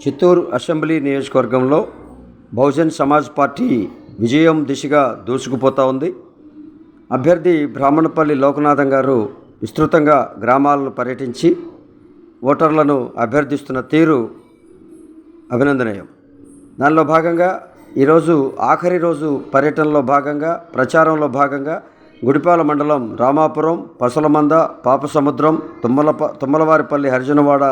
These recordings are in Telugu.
చిత్తూరు అసెంబ్లీ నియోజకవర్గంలో బహుజన్ సమాజ్ పార్టీ విజయం దిశగా దూసుకుపోతూ ఉంది. అభ్యర్థి బ్రాహ్మణపల్లి లోకనాథం గారు విస్తృతంగా గ్రామాలను పర్యటించి ఓటర్లను అభ్యర్థిస్తున్న తీరు అభినందనీయం. దానిలో భాగంగా ఈరోజు ఆఖరి రోజు పర్యటనలో భాగంగా ప్రచారంలో భాగంగా గుడిపాల మండలం రామాపురం, పసలమంద, పాపసముద్రం, తుమ్మలవారిపల్లి, హరిజనవాడ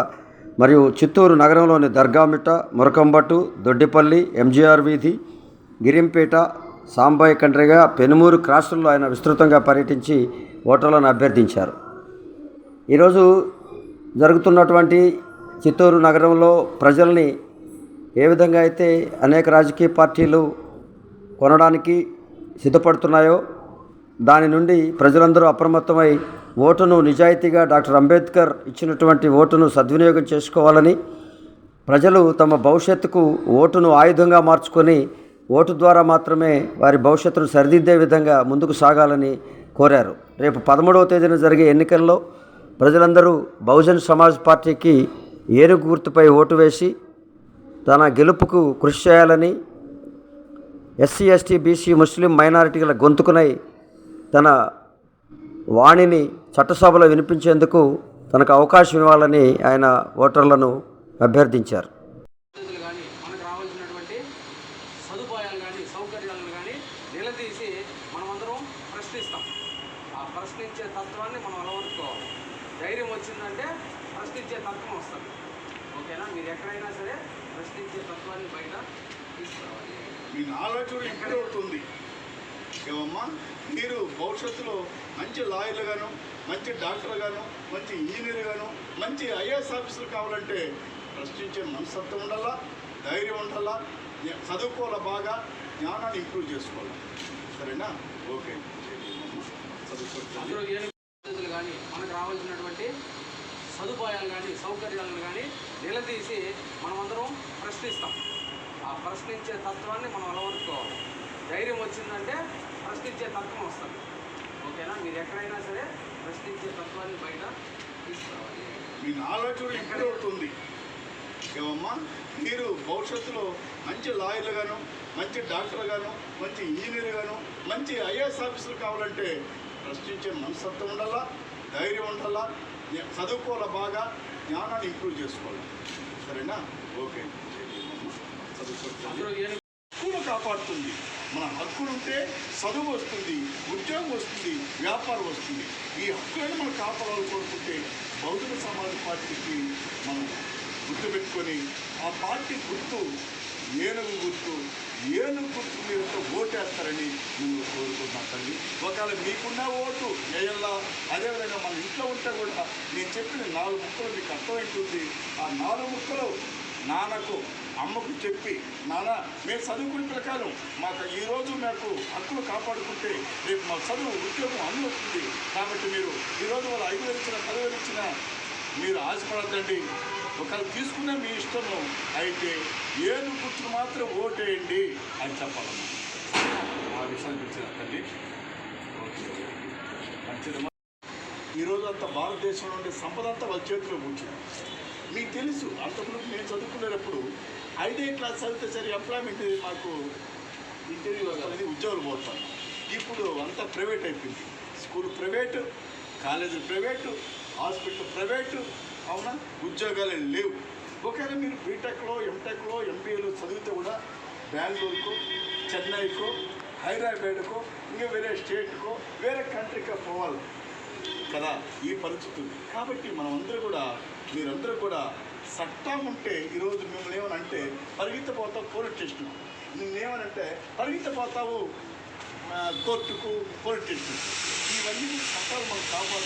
మరియు చిత్తూరు నగరంలోని దర్గామిట్ట, మురకంబట్టు, దొడ్డిపల్లి, ఎంజీఆర్ వీధి, గిరింపేట, సాంబాయి కండ్రిగా, పెనుమూరు క్రాసుల్లో ఆయన విస్తృతంగా పర్యటించి ఓటర్లను అభ్యర్థించారు. ఈరోజు జరుగుతున్నటువంటి చిత్తూరు నగరంలో ప్రజల్ని ఏ విధంగా అయితే అనేక రాజకీయ పార్టీలు కొనడానికి సిద్ధపడుతున్నాయో దాని నుండి ప్రజలందరూ అప్రమత్తమై ఓటును నిజాయితీగా డాక్టర్ అంబేద్కర్ ఇచ్చినటువంటి ఓటును సద్వినియోగం చేసుకోవాలని, ప్రజలు తమ భవిష్యత్తుకు ఓటును ఆయుధంగా మార్చుకొని ఓటు ద్వారా మాత్రమే వారి భవిష్యత్తును సరిదిద్దే విధంగా ముందుకు సాగాలని కోరారు. రేపు 13వ తేదీన జరిగే ఎన్నికల్లో ప్రజలందరూ బహుజన్ సమాజ్ పార్టీకి ఏనుగు గుర్తుపై ఓటు వేసి తన గెలుపుకు కృషి చేయాలని, ఎస్సీ, ఎస్టీ, బీసీ, ముస్లిం మైనారిటీల గొంతుకునై తన వాణిని చట్టసభలో వినిపించేందుకు తనకు అవకాశం ఇవ్వాలని ఆయన ఓటర్లను అభ్యర్థించారు. మనకు రావాల్సినటువంటి సదుపాయాలు కానీ సౌకర్యాలను కానీ నిలదీసి మనమందరం ప్రశ్నిస్తాం. ఆ ప్రశ్నించే తత్వాన్ని మనం అలవర్చుకోవాలి. ధైర్యం వచ్చిందంటే ప్రశ్నించే తత్వం వస్తుంది. ఓకేనా? మీరు ఎక్కడైనా సరే ప్రశ్నించే తత్వాన్ని బయట తీసుకురావాలి. మీ ఆలోచన ఎక్కడ అవుతుంది ఏమమ్మా? మీరు భవిష్యత్తులో మంచి లాయర్లుగాను, మంచి డాక్టర్గాను, మంచి ఇంజనీర్గాను, మంచి ఐఏఎస్ ఆఫీసర్లు కావాలంటే ప్రశ్నించే మనస్తత్వం ఉండాలా, ధైర్యం ఉండాలా, చదువుకోవాలా, బాగా జ్ఞానాన్ని ఇంప్రూవ్ చేసుకోవాలి. సరేనా? ఓకే. కానీ మనకు రావాల్సినటువంటి సదుపాయాలు కానీ సౌకర్యాలను కానీ నిలదీసి మనమందరం ప్రశ్నిస్తాం. ఆ ప్రశ్నించే తత్వాన్ని మనం అలవర్చుకోవాలి. ధైర్యం వచ్చిందంటే ప్రశ్నించే తత్వం వస్తుంది. ఓకేనా? మీరు ఎక్కడైనా సరే ప్రశ్నించే తత్వాన్ని బయట తీసుకురావాలి. మీ ఆలోచన ఎక్కడ అవుతుంది ఏమమ్మా? మీరు భవిష్యత్తులో మంచి లాయర్లుగాను, మంచి డాక్టర్గాను, మంచి ఇంజనీర్గాను, మంచి ఐఏఎస్ ఆఫీసర్లు కావాలంటే ప్రశ్నించే మనస్తత్వం ఉండాలా, ధైర్యం ఉండాలా, చదువుకోవాలా, బాగా జ్ఞానాన్ని ఇంప్రూవ్ చేసుకోవాలి. సరేనా? ఓకే. హక్కును కాపాడుతుంది. మన హక్కులుంటే చదువు వస్తుంది, ఉద్యోగం వస్తుంది, వ్యాపారం వస్తుంది. ఈ హక్కులను మనం కాపాడాలని కోరుకుంటే బహుజన సమాజ్ పార్టీకి మనం గుర్తుపెట్టుకొని ఆ పార్టీ గుర్తు ఏనుగు గుర్తు, ఏనుగు గుర్తు మీరుతో ఓటేస్తారని నేను కోరుకుంటున్నాను తల్లి. ఒకవేళ మీకున్న ఓటు వేయాలా, అదేవిధంగా మన ఇంట్లో ఉంటే కూడా నేను చెప్పిన 4 ముక్కలు మీకు అర్థమవుతుంది. ఆ 4 ముక్కలు నాన్నకు, అమ్మకు చెప్పి, నాన్న మేము చదువుకునే ప్రకారం మాకు ఈరోజు మాకు హక్కులు కాపాడుకుంటే రేపు మా చదువు, ఉద్యోగం అన్నీ వస్తుంది. కాబట్టి మీరు ఈరోజు వాళ్ళు 5,000 ఇచ్చిన, 10,000 ఇచ్చిన మీరు ఆశపడద్దండి. ఒకవేళ తీసుకునే మీ ఇష్టము అయితే ఏనుగు గుర్తుకు మాత్రం ఓటేయండి అని చెప్పాలమ్మా. ఆ విషయాన్ని గురించిన తల్లి. మంచిది. ఈరోజు అంతా భారతదేశంలో ఉండే సంపద అంతా వాళ్ళ చేతిలో కూర్చుంది. మీకు తెలుసు, అంతకుముందు నేను చదువుకునేటప్పుడు 5వ క్లాస్ చదివితే సరే ఎంప్లాయ్మెంట్ మాకు ఇంటర్వ్యూ అనేది ఉద్యోగాలు పోతాను. ఇప్పుడు అంతా ప్రైవేట్ అయిపోయింది. స్కూల్ ప్రైవేటు, కాలేజీలు ప్రైవేటు, హాస్పిటల్ ప్రైవేటు. అవునా? ఉద్యోగాలు లేవు. ఒకవేళ మీరు బీటెక్లో, ఎంటెక్లో, ఎంబీఏలో చదివితే కూడా బెంగళూరుకో, చెన్నైకో, హైదరాబాద్కో, ఇంకా వేరే స్టేట్కో, వేరే కంట్రీకో పోవాలి కదా ఈ పరిస్థితి ఉంది. కాబట్టి మనమందరూ కూడా, మీరందరూ కూడా చట్టం ఉంటే ఈరోజు మిమ్మల్ని ఏమనంటే పరిగెత్తపోతావు పోలీస్ స్టేషన్, నువ్వేమనంటే పరిగెత్తపోతావు కోర్టుకు, పోలీస్ స్టేషన్. ఇవన్నీ చట్టాలు మనకు కావాలి.